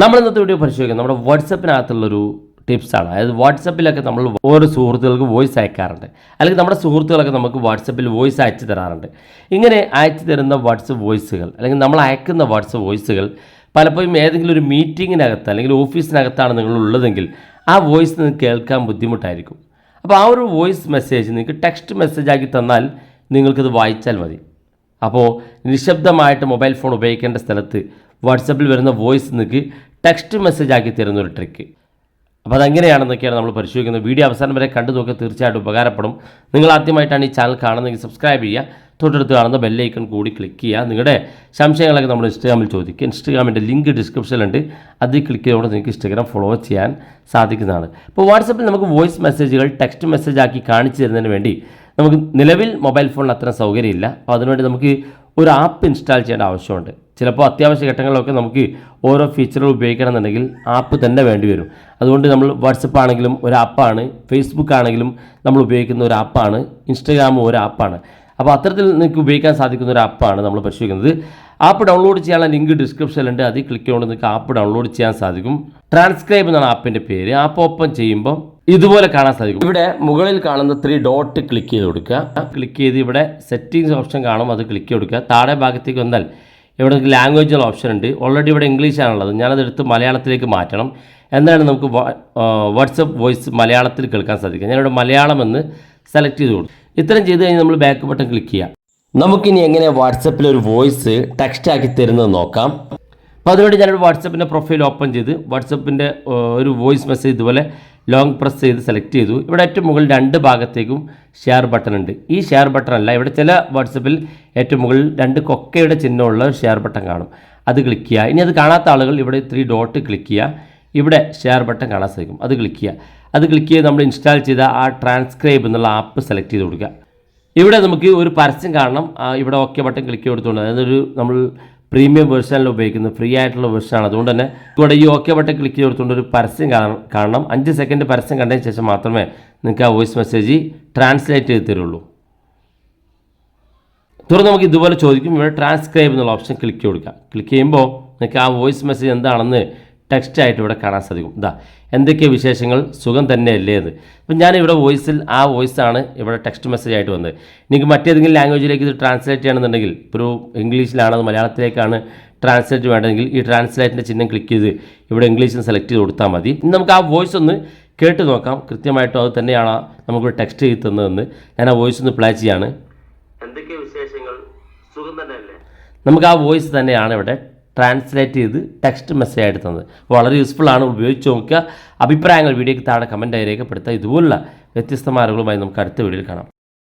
നമ്മൾ ഇന്നത്തെ വീഡിയോ പരിശോധിക്കുന്നത് നമ്മുടെ വാട്സപ്പിനകത്തുള്ളൊരു ടിപ്സാണ്. അതായത് വാട്സപ്പിലൊക്കെ നമ്മൾ ഓരോ സുഹൃത്തുക്കൾക്ക് വോയിസ് അയക്കാറുണ്ട്, അല്ലെങ്കിൽ നമ്മുടെ സുഹൃത്തുക്കളൊക്കെ നമുക്ക് വാട്സപ്പിൽ വോയിസ് അയച്ചു തരാറുണ്ട്. ഇങ്ങനെ അയച്ചു തരുന്ന വാട്സപ്പ് വോയിസുകൾ അല്ലെങ്കിൽ നമ്മൾ അയക്കുന്ന വാട്സപ്പ് വോയിസുകൾ പലപ്പോഴും ഏതെങ്കിലും ഒരു മീറ്റിങ്ങിനകത്ത് അല്ലെങ്കിൽ ഓഫീസിനകത്താണ് നിങ്ങളുള്ളതെങ്കിൽ ആ വോയിസ് നിങ്ങൾക്ക് കേൾക്കാൻ ബുദ്ധിമുട്ടായിരിക്കും. അപ്പോൾ ആ ഒരു വോയിസ് മെസ്സേജ് നിങ്ങൾക്ക് ടെക്സ്റ്റ് മെസ്സേജാക്കി തന്നാൽ നിങ്ങൾക്കത് വായിച്ചാൽ മതി. അപ്പോൾ നിശബ്ദമായിട്ട് മൊബൈൽ ഫോൺ ഉപയോഗിക്കേണ്ട സ്ഥലത്ത് വാട്സപ്പിൽ വരുന്ന വോയിസ് നിങ്ങൾക്ക് ടെക്സ്റ്റ് മെസ്സേജാക്കി തരുന്ന ഒരു ട്രിക്ക്. അപ്പോൾ അതെങ്ങനെയാണെന്നൊക്കെയാണ് നമ്മൾ പരിശോധിക്കുന്നത്. വീഡിയോ അവസാനം വരെ കണ്ടു നോക്കുക, തീർച്ചയായിട്ടും ഉപകാരപ്പെടും. നിങ്ങൾ ആദ്യമായിട്ടാണ് ഈ ചാനൽ കാണുന്നതെങ്കിൽ സബ്സ്ക്രൈബ് ചെയ്യുക, തൊട്ടടുത്ത് കാണുന്ന ബെല്ലൈക്കൺ കൂടി ക്ലിക്ക് ചെയ്യുക. നിങ്ങളുടെ സംശയങ്ങളൊക്കെ നമ്മൾ ഇൻസ്റ്റാഗ്രാമിൽ ചോദിക്കുക. ഇൻസ്റ്റാഗ്രാമിൻ്റെ ലിങ്ക് ഡിസ്ക്രിപ്ഷനിലുണ്ട്, അതിൽ ക്ലിക്ക് ചെയ്തുകൊണ്ട് നിങ്ങൾക്ക് ഇൻസ്റ്റാഗ്രാം ഫോളോ ചെയ്യാൻ സാധിക്കുന്നതാണ്. ഇപ്പോൾ വാട്സപ്പിൽ നമുക്ക് വോയിസ് മെസ്സേജുകൾ ടെക്സ്റ്റ് മെസ്സേജാക്കി കാണിച്ചു തരുന്നതിന് വേണ്ടി നമുക്ക് നിലവിൽ മൊബൈൽ ഫോണിൽ അത്ര സൗകര്യമില്ല. അപ്പോൾ അതിനുവേണ്ടി നമുക്ക് ഒരു ആപ്പ് ഇൻസ്റ്റാൾ ചെയ്യേണ്ട ആവശ്യമുണ്ട്. ചിലപ്പോൾ അത്യാവശ്യ ഘട്ടങ്ങളിലൊക്കെ നമുക്ക് ഓരോ ഫീച്ചറുകൾ ഉപയോഗിക്കണമെന്നുണ്ടെങ്കിൽ ആപ്പ് തന്നെ വേണ്ടി വരും. അതുകൊണ്ട് നമ്മൾ വാട്സപ്പ് ആണെങ്കിലും ഒരു ആപ്പാണ്, ഫേസ്ബുക്ക് ആണെങ്കിലും നമ്മൾ ഉപയോഗിക്കുന്ന ഒരു ആപ്പാണ്, ഇൻസ്റ്റാഗ്രാമും ഒരു ആപ്പാണ്. അപ്പോൾ അത്തരത്തിൽ നിങ്ങൾക്ക് ഉപയോഗിക്കാൻ സാധിക്കുന്ന ഒരു ആപ്പാണ് നമ്മൾ പരിശോധിക്കുന്നത്. ആപ്പ് ഡൗൺലോഡ് ചെയ്യാനുള്ള ലിങ്ക് ഡിസ്ക്രിപ്ഷനിലുണ്ട്, അതിൽ ക്ലിക്ക് ചെയ്തുകൊണ്ട് നിങ്ങൾക്ക് ആപ്പ് ഡൗൺലോഡ് ചെയ്യാൻ സാധിക്കും. ട്രാൻസ്ക്രൈബ് എന്നാണ് ആപ്പിൻ്റെ പേര്. ആപ്പ് ഓപ്പൺ ചെയ്യുമ്പോൾ ഇതുപോലെ കാണാൻ സാധിക്കും. ഇവിടെ മുകളിൽ കാണുന്ന 3 ഡോട്ട് ക്ലിക്ക് ചെയ്ത് കൊടുക്കുക. ക്ലിക്ക് ചെയ്ത് ഇവിടെ സെറ്റിംഗ്സ് ഓപ്ഷൻ കാണും, അത് ക്ലിക്ക് ചെയ്ത് കൊടുക്കുക. താഴെ ഭാഗത്തേക്ക് വന്നാൽ ഇവിടെ ലാംഗ്വേജുകൾ ഓപ്ഷൻ ഉണ്ട്. ഓൾറെഡി ഇവിടെ ഇംഗ്ലീഷാണുള്ളത്, ഞാനതെടുത്ത് മലയാളത്തിലേക്ക് മാറ്റണം. എന്നാണ് നമുക്ക് വാട്സപ്പ് വോയിസ് മലയാളത്തിൽ കേൾക്കാൻ സാധിക്കുക. ഞാനിവിടെ മലയാളം എന്ന് സെലക്ട് ചെയ്ത് കൊടുക്കും. ഇത്രയും ചെയ്ത് കഴിഞ്ഞാൽ നമ്മൾ ബാക്ക് ബട്ടൺ ക്ലിക്ക് ചെയ്യാം. നമുക്കിനി എങ്ങനെ വാട്സപ്പിൽ ഒരു വോയിസ് ടെക്സ്റ്റ് ആക്കി തരുന്നത് നോക്കാം. അപ്പോൾ അതിനുവേണ്ടി ഞാനൊരു വാട്സപ്പിൻ്റെ പ്രൊഫൈൽ ഓപ്പൺ ചെയ്ത് വാട്സപ്പിൻ്റെ ഒരു വോയിസ് മെസ്സേജ് ഇതുപോലെ ലോങ് പ്രസ് ചെയ്ത് സെലക്ട് ചെയ്തു. ഇവിടെ ഏറ്റവും മുകളിൽ 2 ഭാഗത്തേക്കും ഷെയർ ബട്ടൺ ഉണ്ട്. ഈ ഷെയർ ബട്ടൺ അല്ല, ഇവിടെ ചില വാട്സപ്പിൽ ഏറ്റവും മുകളിൽ 2 കൊക്കയുടെ ചിഹ്നമുള്ള ഷെയർ ബട്ടൺ കാണും, അത് ക്ലിക്ക് ചെയ്യുക. ഇനി അത് കാണാത്ത ആളുകൾ ഇവിടെ 3 ഡോട്ട് ക്ലിക്ക് ചെയ്യുക. ഇവിടെ ഷെയർ ബട്ടൺ കാണാൻ സാധിക്കും, അത് ക്ലിക്ക് ചെയ്യുക. അത് ക്ലിക്ക് ചെയ്ത് നമ്മൾ ഇൻസ്റ്റാൾ ചെയ്ത ആ ട്രാൻസ്ക്രൈബ് എന്നുള്ള ആപ്പ് സെലക്ട് ചെയ്ത് കൊടുക്കുക. ഇവിടെ നമുക്ക് ഒരു പരസ്യം കാണണം, ഇവിടെ ഓക്കെ ബട്ടൺ ക്ലിക്ക് കൊടുത്തുകൊണ്ട്, അതായത് നമ്മൾ പ്രീമിയം വേർഷനിൽ ഉപയോഗിക്കുന്ന ഫ്രീ ആയിട്ടുള്ള വേർഷനാണ്. അതുകൊണ്ട് തന്നെ ഇവിടെ ഈ ഓക്കെ ബട്ടൺ ക്ലിക്ക് ചെയ്തുകൊണ്ട് ഒരു പരസ്യം കാണണം. 5 സെക്കൻഡ് പരസ്യം കണ്ടതിന് ശേഷം മാത്രമേ നിങ്ങൾക്ക് ആ വോയിസ് മെസ്സേജ് ട്രാൻസ്ലേറ്റ് ചെയ്ത് തരുള്ളൂ. തുടർന്ന് നമുക്ക് ഇതുപോലെ ചോദിക്കും. ഇവിടെ ട്രാൻസ്ക്രൈബ് എന്നുള്ള ഓപ്ഷൻ ക്ലിക്ക് കൊടുക്കുക. ക്ലിക്ക് ചെയ്യുമ്പോൾ നിങ്ങൾക്ക് ആ വോയിസ് മെസ്സേജ് എന്താണെന്ന് ടെക്സ്റ്റ് ആയിട്ട് ഇവിടെ കാണാൻ സാധിക്കും. ഇതാ, എന്തൊക്കെ വിശേഷങ്ങൾ, സുഖം തന്നെയല്ലേ എന്ന്. അപ്പം ഞാനിവിടെ വോയിസിൽ ആ വോയിസാണ് ഇവിടെ ടെക്സ്റ്റ് മെസ്സേജ് ആയിട്ട് വന്നത്. നിങ്ങൾക്ക് മറ്റേതെങ്കിലും ലാംഗ്വേജിലേക്ക് ഇത് ട്രാൻസ്ലേറ്റ് ചെയ്യണമെന്നുണ്ടെങ്കിൽ, ഇപ്പോൾ ഇംഗ്ലീഷിലാണ് അത് മലയാളത്തിലേക്കാണ് ട്രാൻസ്ലേറ്റ് വേണ്ടതെങ്കിൽ ഈ ട്രാൻസ്ലേറ്റിൻ്റെ ചിഹ്നം ക്ലിക്ക് ചെയ്ത് ഇവിടെ ഇംഗ്ലീഷിൽ സെലക്ട് ചെയ്ത് കൊടുത്താൽ മതി. ഇനി നമുക്ക് ആ വോയിസ് ഒന്ന് കേട്ട് നോക്കാം, കൃത്യമായിട്ടും അത് തന്നെയാണ് നമുക്ക് ടെക്സ്റ്റ് ചെയ്ത് തന്നതെന്ന്. ഞാൻ ആ വോയിസ് ഒന്ന് പ്ലേ ചെയ്യാണ്. എന്തൊക്കെ വിശേഷങ്ങൾ, സുഖം തന്നെയല്ലേ. നമുക്ക് ആ വോയിസ് തന്നെയാണ് ഇവിടെ ട്രാൻസ്ലേറ്റ് ചെയ്ത് ടെക്സ്റ്റ് മെസ്സേജ് ആയിട്ട് തന്നത്. വളരെ യൂസ്ഫുൾ ആണ്, ഉപയോഗിച്ച് നോക്കുക. അഭിപ്രായങ്ങൾ വീഡിയോയ്ക്ക് താഴെ കമൻറ്റായി രേഖപ്പെടുത്തുക. ഇതുപോലുള്ള വ്യത്യസ്തമായ അറിവുകളുമായി നമുക്ക് അടുത്ത വീഡിയോയിൽ കാണാം.